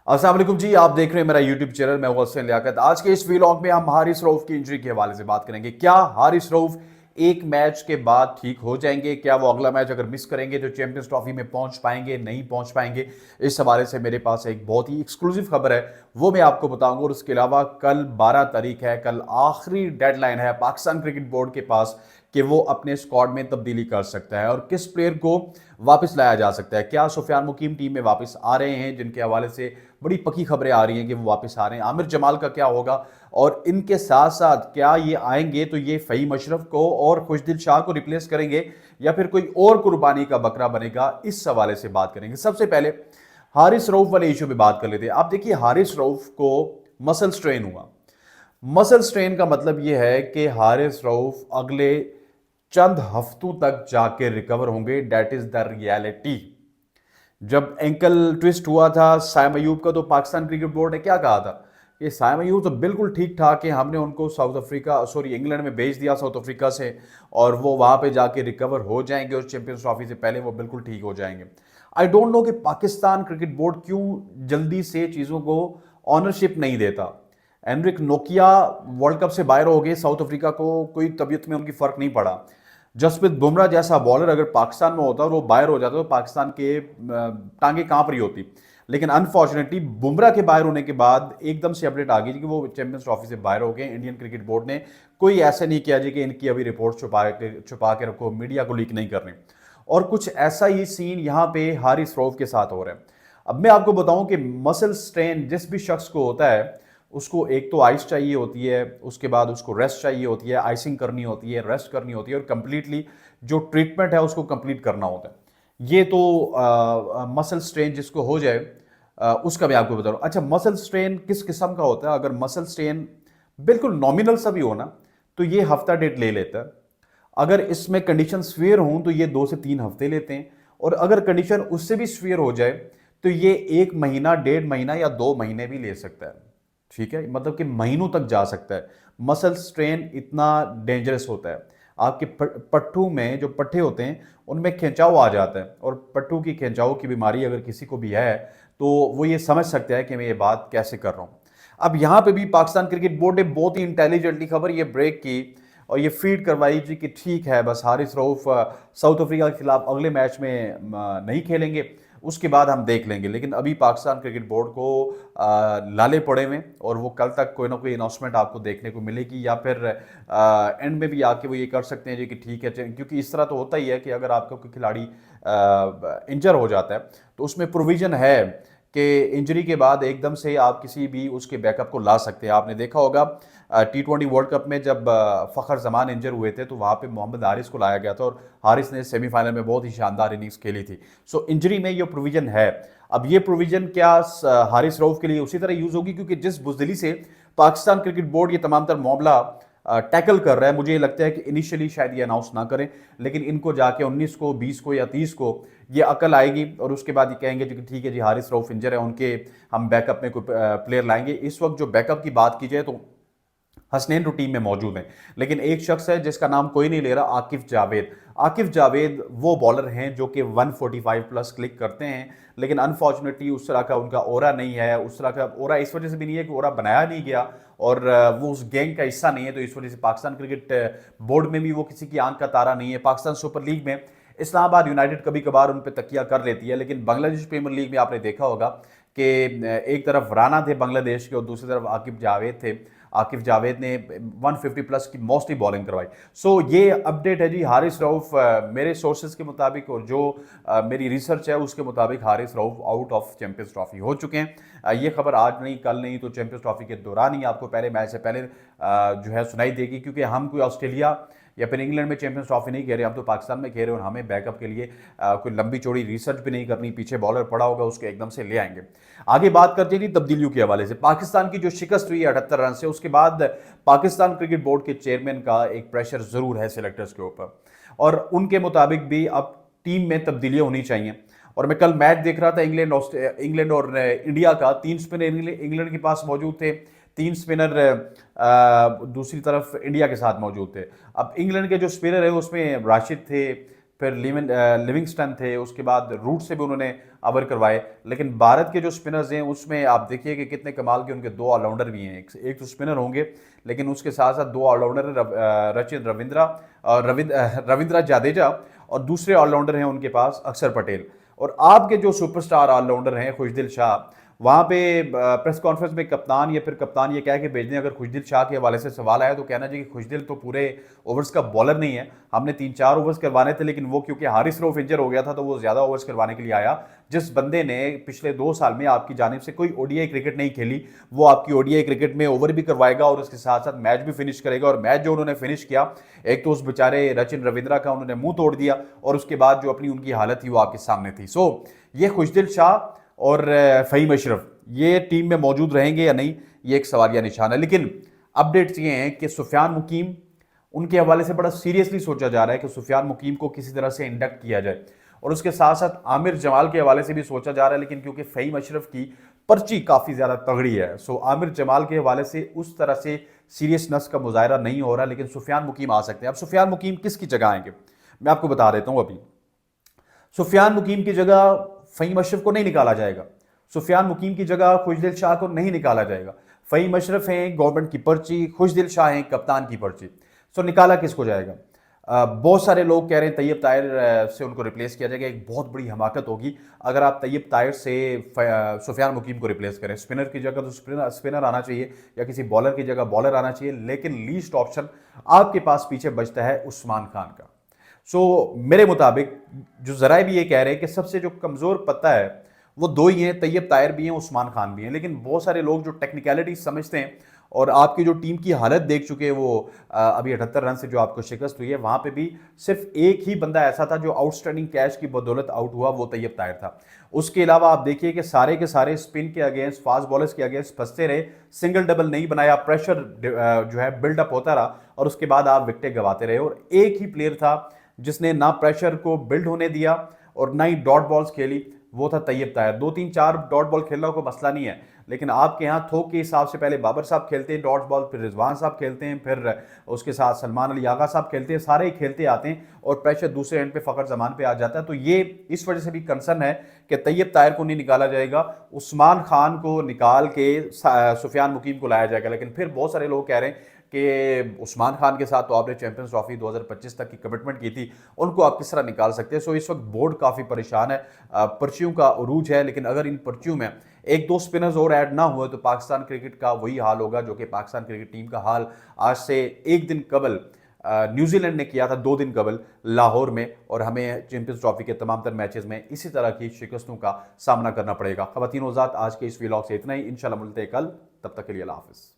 अस्सलाम वालेकुम जी, आप देख रहे हैं मेरा यूट्यूब चैनल। मैं हुसैन लियाकत। आज के इस व्लॉग में हम हारिस रऊफ की इंजरी के हवाले से बात करेंगे। क्या हारिस रऊफ एक मैच के बाद ठीक हो जाएंगे? क्या वो अगला मैच अगर मिस करेंगे तो चैंपियंस ट्रॉफी में पहुंच पाएंगे, नहीं पहुंच पाएंगे? इस हवाले से मेरे पास एक बहुत ही एक्सक्लूसिव खबर है, वो मैं आपको बताऊंगा। और उसके अलावा कल 12 तारीख है, कल आखिरी डेडलाइन है पाकिस्तान क्रिकेट बोर्ड के पास कि वो अपने स्क्वाड में तब्दीली कर सकता है और किस प्लेयर को वापस लाया जा सकता है। क्या सुफियान मुकीम टीम में वापस आ रहे हैं, जिनके हवाले से बड़ी पक्की खबरें आ रही हैं कि वो वापस आ रहे हैं? आमिर जमाल का क्या होगा? और इनके साथ साथ क्या ये आएंगे तो ये फ़हीम अशरफ को और खुशदिल शाह को रिप्लेस करेंगे या फिर कोई और कुर्बानी का बकरा बनेगा? इस हवाले से बात करेंगे। सबसे पहले हारिस रऊफ वाले इशू पे बात कर लेते हैं। आप देखिए, हारिस रऊफ को मसल स्ट्रेन हुआ। मसल स्ट्रेन का मतलब यह है कि हारिस रऊफ अगले चंद हफ्तों तक जाके रिकवर होंगे। That is the reality. जब एंकल ट्विस्ट हुआ था साइम अयूब का, तो पाकिस्तान क्रिकेट बोर्ड ने क्या कहा था कि साइम अयूब तो बिल्कुल ठीक ठाक है, हमने उनको साउथ अफ्रीका सॉरी इंग्लैंड में भेज दिया साउथ अफ्रीका से, और वो वहां पे जाके रिकवर हो जाएंगे और चैंपियंस ट्रॉफी से पहले वो बिल्कुल ठीक हो जाएंगे। आई डोंट नो कि पाकिस्तान क्रिकेट बोर्ड क्यों जल्दी से चीज़ों को ऑनरशिप नहीं देता। एनरिक नोकिया वर्ल्ड कप से बाहर हो गए, साउथ अफ्रीका को कोई तबीयत में उनकी फर्क नहीं पड़ा। जसप्रीत बुमराह जैसा बॉलर अगर पाकिस्तान में होता और वो बाहर हो जाता तो पाकिस्तान के टांगे कांप रही होती। लेकिन अनफॉर्चुनेटली बुमराह के बाहर होने के बाद एकदम से अपडेट आ गई कि वो चैंपियंस ट्रॉफी से बाहर हो गए। इंडियन क्रिकेट बोर्ड ने कोई ऐसा नहीं किया जी कि इनकी अभी रिपोर्ट छुपा के रखो, मीडिया को लीक नहीं करनी। और कुछ ऐसा ही सीन यहाँ पे हारिस रऊफ के साथ हो रहा है। अब मैं आपको बताऊं कि मसल स्ट्रेन जिस भी शख्स को होता है, उसको एक तो आइस चाहिए होती है, उसके बाद उसको रेस्ट चाहिए होती है, आइसिंग करनी होती है, रेस्ट करनी होती है, और कंप्लीटली जो ट्रीटमेंट है उसको कंप्लीट करना होता है। ये तो मसल स्ट्रेन जिसको हो जाए उसका मैं आपको बता रहा हूँ। अच्छा, मसल स्ट्रेन किस किस्म का होता है? अगर मसल स्ट्रेन बिल्कुल नॉमिनल सा भी हो ना, तो ये हफ्ता डेढ़ ले लेता है। अगर इसमें कंडीशन स्वीयर हों तो ये 2 से 3 हफ्ते लेते हैं, और अगर कंडीशन उससे भी स्वीयर हो जाए तो ये 1 महीना, 1.5 महीना या 2 महीने भी ले सकता है। ठीक है, मतलब कि महीनों तक जा सकता है। मसल स्ट्रेन इतना डेंजरस होता है। आपके पट्टू में जो पट्टे होते हैं उनमें खिंचाव आ जाता है, और पट्टू की खिंचाव की बीमारी अगर किसी को भी है तो वो ये समझ सकता है कि मैं ये बात कैसे कर रहा हूँ। अब यहाँ पे भी पाकिस्तान क्रिकेट बोर्ड ने बहुत ही इंटेलिजेंटली खबर ये ब्रेक की और ये फीड करवाई जी कि ठीक है, बस हारिस रऊफ साउथ अफ्रीका के खिलाफ अगले मैच में नहीं खेलेंगे, उसके बाद हम देख लेंगे। लेकिन अभी पाकिस्तान क्रिकेट बोर्ड को लाले पड़े हुए, और वो कल तक कोई ना कोई अनाउंसमेंट आपको देखने को मिलेगी, या फिर एंड में भी आके वो ये कर सकते हैं जी कि ठीक है। क्योंकि इस तरह तो होता ही है कि अगर आपका कोई खिलाड़ी इंजर हो जाता है तो उसमें प्रोविजन है कि इंजरी के बाद एकदम से आप किसी भी उसके बैकअप को ला सकते हैं। आपने देखा होगा T20 वर्ल्ड कप में जब फ़खर जमान इंजर हुए थे तो वहाँ पे मोहम्मद हारिस को लाया गया था, और हारिस ने सेमीफाइनल में बहुत ही शानदार इनिंग्स खेली थी। सो इंजरी में ये प्रोविजन है। अब ये प्रोविजन क्या हारिस रऊफ के लिए उसी तरह यूज़ होगी? क्योंकि जिस बुजदिली से पाकिस्तान क्रिकेट बोर्ड ये तमाम तर मामला टैकल कर रहा है, मुझे लगता है कि इनिशियली शायद ये अनाउंस ना करें, लेकिन इनको जाके 19 को, 20 को या 30 को ये अकल आएगी, और उसके बाद ये कहेंगे कि ठीक है जी, हारिस रऊफ इंजर है, उनके हम बैकअप में कोई प्लेयर लाएंगे। इस वक्त जो बैकअप की बात की जाए तो हसनैन तो टीम में मौजूद हैं, लेकिन एक शख्स है जिसका नाम कोई नहीं ले रहा, आकिफ जावेद। आकिफ जावेद वो बॉलर हैं जो कि 145 प्लस क्लिक करते हैं, लेकिन अनफॉर्चुनेटली उस तरह का उनका ओरा नहीं है। उस तरह का ओरा इस वजह से भी नहीं है कि ओरा बनाया नहीं गया, और वो उस गैंग का हिस्सा नहीं है, तो इस वजह से पाकिस्तान क्रिकेट बोर्ड में भी वो किसी की आंख का तारा नहीं है। पाकिस्तान सुपर लीग में इस्लामाबाद यूनाइटेड कभी कभार उन पर तकिया कर लेती है, लेकिन बांग्लादेश प्रीमियर लीग में आपने देखा होगा कि एक तरफ राना थे बांग्लादेश के और दूसरी तरफ आकिफ जावेद थे। आकिफ जावेद ने 150 प्लस की मोस्टली बॉलिंग करवाई। सो ये अपडेट है जी हारिस रऊफ, मेरे सोर्सेज के मुताबिक और जो मेरी रिसर्च है उसके मुताबिक Haris Rauf out of champions trophy हो चुके हैं। ये खबर आज नहीं, कल नहीं, तो चैंपियंस ट्रॉफी के दौरान ही आपको पहले मैच से पहले जो है सुनाई देगी। क्योंकि हम कोई ऑस्ट्रेलिया या फिर इंग्लैंड में चैंपियंस ट्रॉफी नहीं खेल रहे, हम तो पाकिस्तान में खेल रहे हैं, और हमें बैकअप के लिए कोई लंबी चौड़ी रिसर्च भी नहीं करनी। पीछे बॉलर पड़ा होगा, उसको एकदम से ले आएंगे। आगे बात करते हैं तब्दीलियों के हवाले से। पाकिस्तान की जो शिकस्त हुई है 78 रन से, उसके बाद पाकिस्तान क्रिकेट बोर्ड के चेयरमैन का एक प्रेशर जरूर है सिलेक्टर्स के ऊपर, और उनके मुताबिक भी अब टीम में तब्दीलियां होनी चाहिए। और मैं कल मैच देख रहा था इंग्लैंड और इंडिया का। 3 स्पिनर इंग्लैंड के पास मौजूद थे, 3 स्पिनर दूसरी तरफ इंडिया के साथ मौजूद थे। अब इंग्लैंड के जो स्पिनर है उसमें राशिद थे, फिर लिविंगस्टन थे, उसके बाद रूट से भी उन्होंने ओवर करवाए। लेकिन भारत के जो स्पिनर्स हैं उसमें आप देखिए कि कितने कमाल के उनके दो ऑलराउंडर भी हैं। एक तो स्पिनर होंगे, लेकिन उसके साथ साथ दो ऑलराउंडर हैं, रचिन रविंद्रा और रविंद्रा जाडेजा, और दूसरे ऑलराउंडर हैं उनके पास अक्षर पटेल। और आपके जो सुपरस्टार ऑलराउंडर हैं खुशदिल शाह, वहाँ पे प्रेस कॉन्फ्रेंस में कप्तान या फिर कप्तान ये कह के भेज दें, अगर खुशदिल शाह के हवाले से सवाल आया तो कहना चाहिए कि खुशदिल तो पूरे ओवर्स का बॉलर नहीं है, हमने 3-4 ओवर्स करवाने थे, लेकिन वो क्योंकि हारिस रऊफ इंजर हो गया था तो वो ज़्यादा ओवर्स करवाने के लिए आया। जिस बंदे ने पिछले 2 साल में आपकी जानिब से कोई ओडीआई क्रिकेट नहीं खेली, वो आपकी ओडीआई क्रिकेट में ओवर भी करवाएगा और उसके साथ साथ मैच भी फिनिश करेगा। और मैच जो उन्होंने फिनिश किया, एक तो उस बेचारे रचिन रविंद्रा का उन्होंने मुंह तोड़ दिया, और उसके बाद जो अपनी उनकी हालत थी वो आपके सामने थी। सो ये खुशदिल शाह और फ़हीम अशरफ ये टीम में मौजूद रहेंगे या नहीं, ये एक सवालिया निशान है। लेकिन अपडेट्स ये हैं कि सुफियान मुकीम, उनके हवाले से बड़ा सीरियसली सोचा जा रहा है कि सुफियान मुकीम को किसी तरह से इंडक्ट किया जाए, और उसके साथ साथ आमिर जमाल के हवाले से भी सोचा जा रहा है। लेकिन क्योंकि फ़हीम अशरफ की पर्ची काफ़ी ज़्यादा तगड़ी है, सो आमिर जमाल के हवाले से उस तरह से सीरियसनेस का मुजाहरा नहीं हो रहा, लेकिन सुफियान मुकीम आ सकते हैं। अब सुफियान मुकीम किसकी जगह आएंगे, मैं आपको बता देता हूँ। अभी सुफियान मुकीम की जगह फ़हीम अशरफ को नहीं निकाला जाएगा, सुफियान मुकीम की जगह खुशदिल शाह को नहीं निकाला जाएगा। फ़हीम अशरफ हैं गवर्नमेंट की पर्ची, खुशदिल शाह हैं कप्तान की पर्ची। सो निकाला किसको जाएगा? बहुत सारे लोग कह रहे हैं तैयब ताहिर से उनको रिप्लेस किया जाएगा। एक बहुत बड़ी हमाकत होगी अगर आप तैयब ताहिर से सुफियान मुकीम को रिप्लेस करें। स्पिनर की जगह तो स्पिनर आना चाहिए, या किसी बॉलर की जगह बॉलर आना चाहिए, लेकिन लीस्ट ऑप्शन आपके पास पीछे बचता है उस्मान खान का। सो मेरे मुताबिक जो जराए भी ये कह रहे हैं कि सबसे जो कमज़ोर पत्ता है वो दो ही हैं, तैयब ताहिर भी हैं, उस्मान खान भी हैं। लेकिन बहुत सारे लोग जो टेक्निकलिटी समझते हैं और आपकी जो टीम की हालत देख चुके हैं, वो अभी 78 रन से जो आपको शिकस्त हुई है, वहाँ पे भी सिर्फ एक ही बंदा ऐसा था जो आउटस्टैंडिंग कैच की बदौलत आउट हुआ, वो तैयब ताहिर था। उसके अलावा आप देखिए कि सारे के सारे स्पिन के अगेंस्ट, फास्ट बॉलर्स के अगेंस्ट फंसते रहे, सिंगल डबल नहीं बनाया, प्रेशर जो है बिल्डअप होता रहा, और उसके बाद आप विकेटें गंवाते रहे। और एक ही प्लेयर था जिसने ना प्रेशर को बिल्ड होने दिया और ना ही डॉट बॉल्स खेली, वो था तैयब ताहिर। 2-3-4 डॉट बॉल खेलना कोई मसला नहीं है, लेकिन आपके यहाँ थोक के हिसाब से पहले बाबर साहब खेलते हैं डॉट बॉल, फिर रिजवान साहब खेलते हैं, फिर उसके साथ सलमान अली आगा साहब खेलते हैं, सारे ही खेलते आते हैं और प्रेशर दूसरे एंड पे फ़खर जमान पे आ जाता है। तो ये इस वजह से भी कंसर्न है कि तैयब ताहिर को नहीं निकाला जाएगा, उस्मान खान को निकाल के सुफियान मुकीम को लाया जाएगा। लेकिन फिर बहुत सारे लोग कह रहे हैं कि उस्मान खान के साथ तो आपने चैंपियंस ट्रॉफी 2025 तक की कमिटमेंट की थी, उनको आप किस तरह निकाल सकते हैं? सो इस वक्त बोर्ड काफ़ी परेशान है, पर्चियों का उरूज है। लेकिन अगर इन पर्चियों में 1-2 स्पिनर्स और ऐड ना हुए तो पाकिस्तान क्रिकेट का वही हाल होगा जो कि पाकिस्तान क्रिकेट टीम का हाल आज से एक दिन कबल न्यूजीलैंड ने किया था, 2 दिन कबल लाहौर में, और हमें चैंपियंस ट्रॉफी के तमाम तर मैचेस में इसी तरह की शिकस्तों का सामना करना पड़ेगा। ख़वातीन हज़रात, आज के इस व्लॉग से इतना ही। इंशाल्लाह मिलते हैं कल, तब तक के लिए अल्लाह हाफ़िज़।